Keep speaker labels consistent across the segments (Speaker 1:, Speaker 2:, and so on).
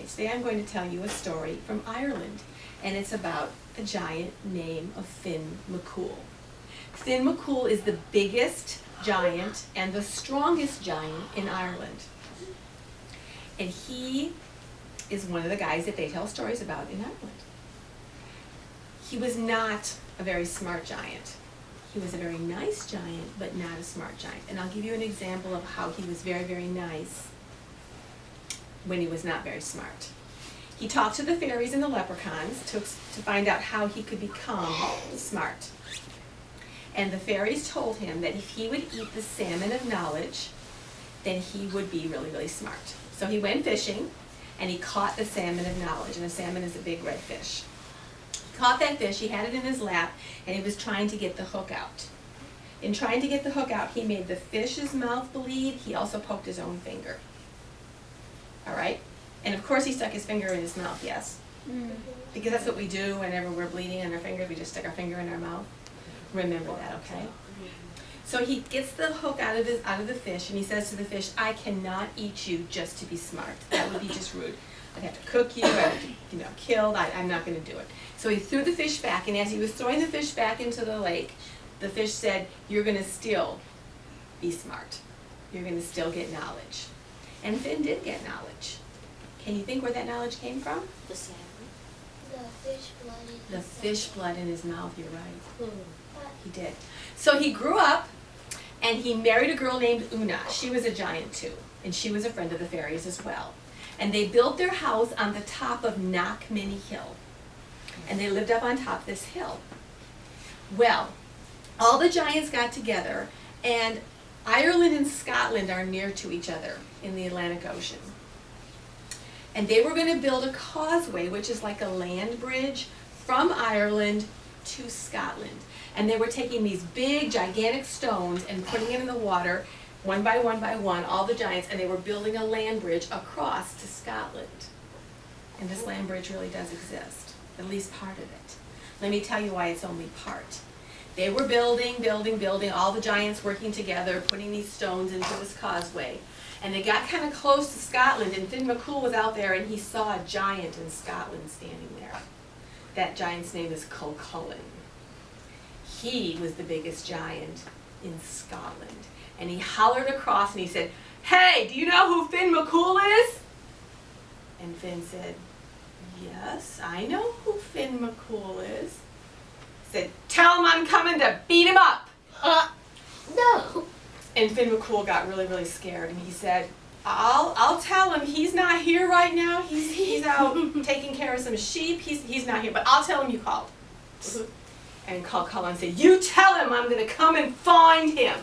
Speaker 1: Today I'm going to tell you a story from Ireland, and it's about a giant named Finn McCool. Finn McCool is the biggest giant and the strongest giant in Ireland. And he is one of the guys that they tell stories about in Ireland. He was not a very smart giant. He was a very nice giant, but not a smart giant. And I'll give you an example of how he was very, very nice when he was not very smart. He talked to the fairies and the leprechauns to find out how he could become smart. And the fairies told him that if he would eat the salmon of knowledge, then he would be really, really smart. So he went fishing, and he caught the salmon of knowledge, and a salmon is a big red fish. He caught that fish, he had it in his lap, and he was trying to get the hook out. In trying to get the hook out, he made the fish's mouth bleed. He also poked his own finger. All right? And of course he stuck his finger in his mouth, yes? Because that's what we do whenever we're bleeding on our fingers. We just stick our finger in our mouth. Remember that, okay? So he gets the hook out of the fish, and he says to the fish, "I cannot eat you just to be smart. That would be just rude. I'd have to cook you, I'd have to, killed. I'm not going to do it." So he threw the fish back, and as he was throwing the fish back into the lake, the fish said, "You're going to still be smart. You're going to still get knowledge." And Finn did get knowledge. Can you think where that knowledge came from?
Speaker 2: The salmon.
Speaker 3: The fish blood in his
Speaker 1: The fish blood in his mouth, you're right.
Speaker 3: mouth.
Speaker 1: He did. So he grew up, and he married a girl named Una. She was a giant too, and she was a friend of the fairies as well. And they built their house on the top of Knockmany Hill. And they lived up on top of this hill. Well, all the giants got together, and Ireland and Scotland are near to each other in the Atlantic Ocean. And they were going to build a causeway, which is like a land bridge, from Ireland to Scotland. And they were taking these big, gigantic stones and putting it in the water, one by one, all the giants, and they were building a land bridge across to Scotland. And this land bridge really does exist, at least part of it. Let me tell you why it's only part. They were building, all the giants working together, putting these stones into this causeway. And they got kind of close to Scotland, and Finn McCool was out there, and he saw a giant in Scotland standing there. That giant's name is Culcullen. He was the biggest giant in Scotland. And he hollered across, and he said, "Hey, do you know who Finn McCool is?" And Finn said, "Yes, I know who Finn McCool is." He said, "Tell him I'm coming to beat him up."
Speaker 3: No.
Speaker 1: And Finn McCool got really, really scared, and he said, I'll tell him he's not here right now. He's out taking care of some sheep. He's not here, but I'll tell him you called." And Culcullen said, "You tell him I'm going to come and find him."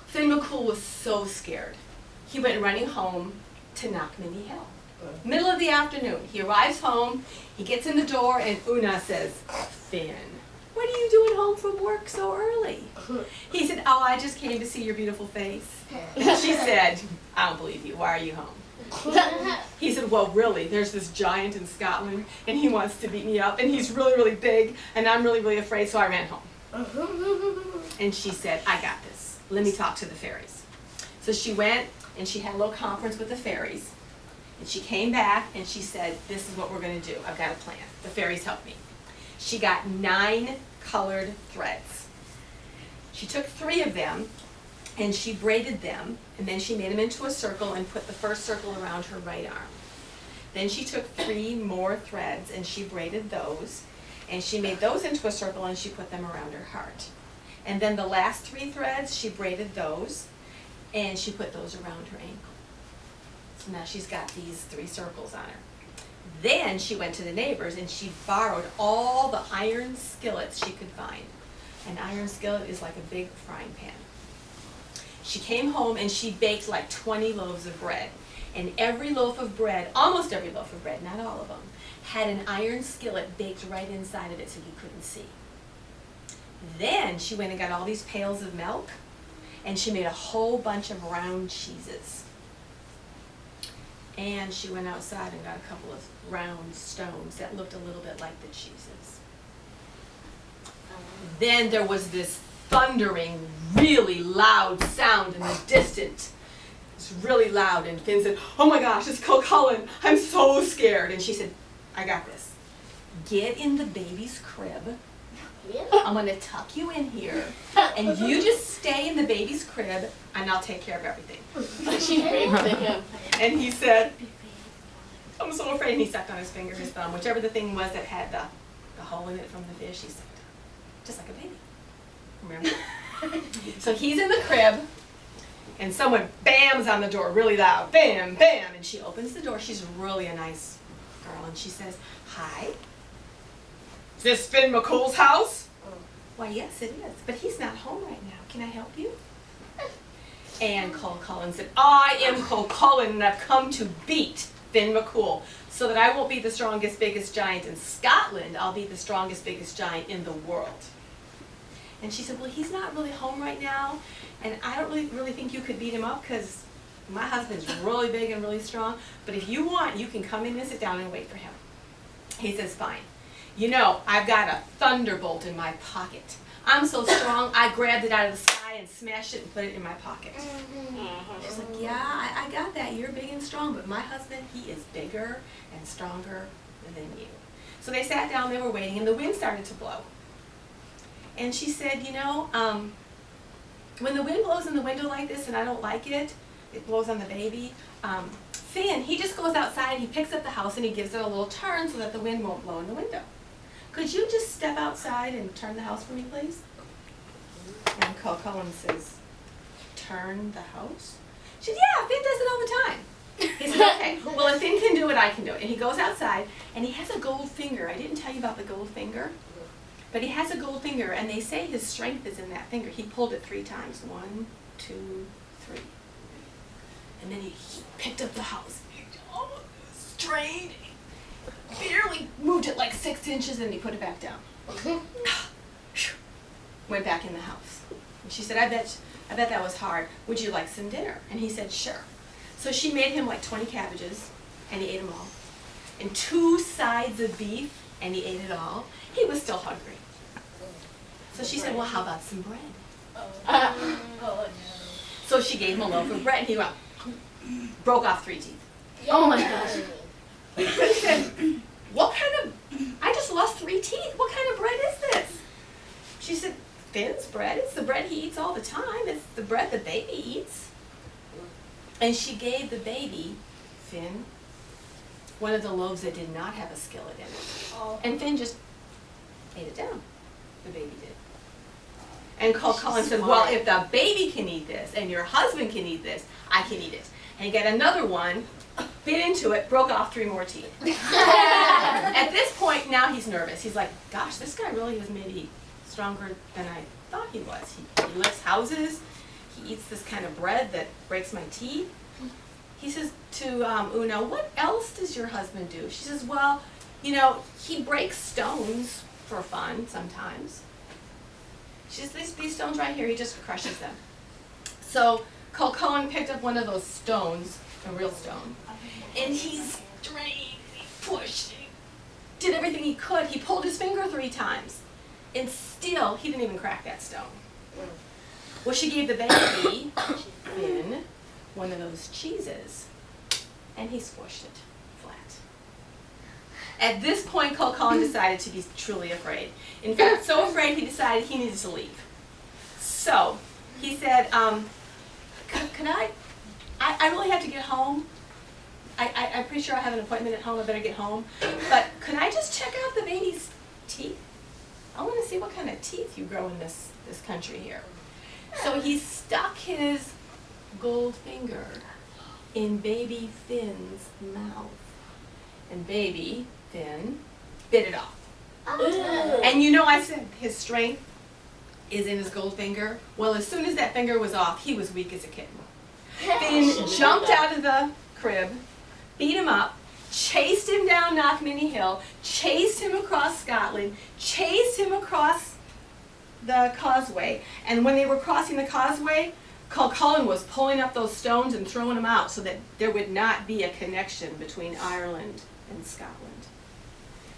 Speaker 1: Finn McCool was so scared. He went running home to Knockmany Hill. Middle of the afternoon, he arrives home, he gets in the door, and Una says, "Finn, what are you doing home from work so early?" He said, "Oh, I just came to see your beautiful face." And she said, "I don't believe you. Why are you home?" He said, "Well, really, there's this giant in Scotland, and he wants to beat me up, and he's really, really big, and I'm really, really afraid, so I ran home." And she said, "I got this. Let me talk to the fairies." So she went, and she had a little conference with the fairies, and she came back, and she said, "This is what we're going to do. I've got a plan. The fairies helped me." She got 9 colored threads. She took 3 of them, and she braided them, and then she made them into a circle and put the first circle around her right arm. Then she took 3 more threads, and she braided those, and she made those into a circle, and she put them around her heart. And then the last 3 threads, she braided those, and she put those around her ankle. So now she's got these 3 circles on her. Then she went to the neighbors, and she borrowed all the iron skillets she could find. An iron skillet is like a big frying pan. She came home, and she baked like 20 loaves of bread. And every loaf of bread, almost every loaf of bread, not all of them, had an iron skillet baked right inside of it so you couldn't see. Then she went and got all these pails of milk, and she made a whole bunch of round cheeses. And she went outside and got a couple of round stones that looked a little bit like the cheeses. Then there was this thundering, really loud sound in the distance. It's really loud, and Finn said, "Oh my gosh, it's Cullen. I'm so scared." And she said, "I got this. Get in the baby's crib. I'm going to tuck you in here, and you just stay in the baby's crib, and I'll take care of everything."
Speaker 2: She raped him.
Speaker 1: And he said, "I'm so afraid." And he sucked on his finger, his thumb, whichever the thing was that had the hole in it from the fish, he sucked on, just like a baby. Remember? So he's in the crib, and someone bams on the door really loud. Bam, bam. And she opens the door. She's really a nice girl, and she says, "Hi. Is this Finn McCool's house?" "Why, yes, it is, but he's not home right now. Can I help you?" And Cullen said, "I am Cullen, and I've come to beat Finn McCool so that I won't be the strongest, biggest giant in Scotland. I'll be the strongest, biggest giant in the world." And she said, "Well, he's not really home right now, and I don't really think you could beat him up because my husband's really big and really strong, but if you want, you can come in and sit down and wait for him." He says, "Fine. You know, I've got a thunderbolt in my pocket. I'm so strong, I grabbed it out of the sky and smashed it and put it in my pocket." She's like, "Yeah, I got that. You're big and strong, but my husband, he is bigger and stronger than you." So they sat down, they were waiting, and the wind started to blow. And she said, "You know, when the wind blows in the window like this and I don't like it, it blows on the baby, Finn, he just goes outside, he picks up the house and he gives it a little turn so that the wind won't blow in the window. Could you just step outside and turn the house for me, please?" And Cullen says, "Turn the house?" She said, "Yeah, Finn does it all the time." He said, "Okay, well, if Finn can do it, I can do it." And he goes outside, and he has a gold finger. I didn't tell you about the gold finger, but he has a gold finger, and they say his strength is in that finger. He pulled it 3 times. 1, 2, 3. And then he picked up the house. Oh, strained. He barely moved it like 6 inches, and he put it back down. Went back in the house. And she said, I bet that was hard. Would you like some dinner?" And he said, "Sure." So she made him like 20 cabbages, and he ate them all. And 2 sides of beef, and he ate it all. He was still hungry. So she said, "Well, how about some bread?"
Speaker 2: Oh no.
Speaker 1: So she gave him a loaf of bread, and he went, broke off 3 teeth.
Speaker 2: Oh my gosh.
Speaker 1: But he said, I just lost 3 teeth. What kind of bread is this? She said, "Finn's bread. It's the bread he eats all the time. It's the bread the baby eats." And she gave the baby, Finn, one of the loaves that did not have a skillet in it. And Finn just ate it down. The baby did. And Cullen said, "Well, if the baby can eat this and your husband can eat this, I can eat it." And he got another one, bit into it, broke off 3 more teeth. At this point, now he's nervous. He's like, "Gosh, this guy really is maybe stronger than I thought he was. He lifts houses. He eats this kind of bread that breaks my teeth." He says to Una, "What else does your husband do?" She says, "Well, you know, he breaks stones for fun sometimes." She says, "These stones right here, he just crushes them." So Cullen picked up one of those stones, a real stone, and he strained, he pushed, he did everything he could. He pulled his finger 3 times, and still, he didn't even crack that stone. Well, she gave the baby, Finn, one of those cheeses, and he squished it flat. At this point, Cullen decided to be truly afraid. In fact, so afraid he decided he needed to leave. So he said, "Could I really have to get home. I'm pretty sure I have an appointment at home. I better get home. But could I just check out the baby's teeth? I want to see what kind of teeth you grow in this country here." So he stuck his gold finger in baby Finn's mouth. And baby Finn bit it off. And you know I said his strength is in his gold finger? Well, as soon as that finger was off, he was weak as a kitten. Finn jumped out of the crib, beat him up, chased him down Knockmany Hill, chased him across Scotland, chased him across the causeway. And when they were crossing the causeway, Cullen was pulling up those stones and throwing them out so that there would not be a connection between Ireland and Scotland.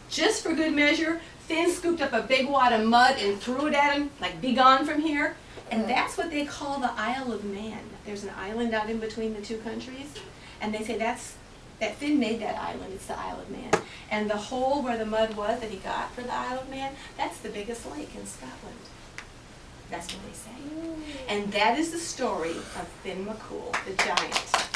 Speaker 1: just for good measure, Finn scooped up a big wad of mud and threw it at him, like, be gone from here. And that's what they call the Isle of Man. There's an island out in between the two countries, and they say that Finn made that island. It's the Isle of Man. And the hole where the mud was that he got for the Isle of Man, that's the biggest lake in Scotland. That's what they say. And that is the story of Finn McCool, the giant.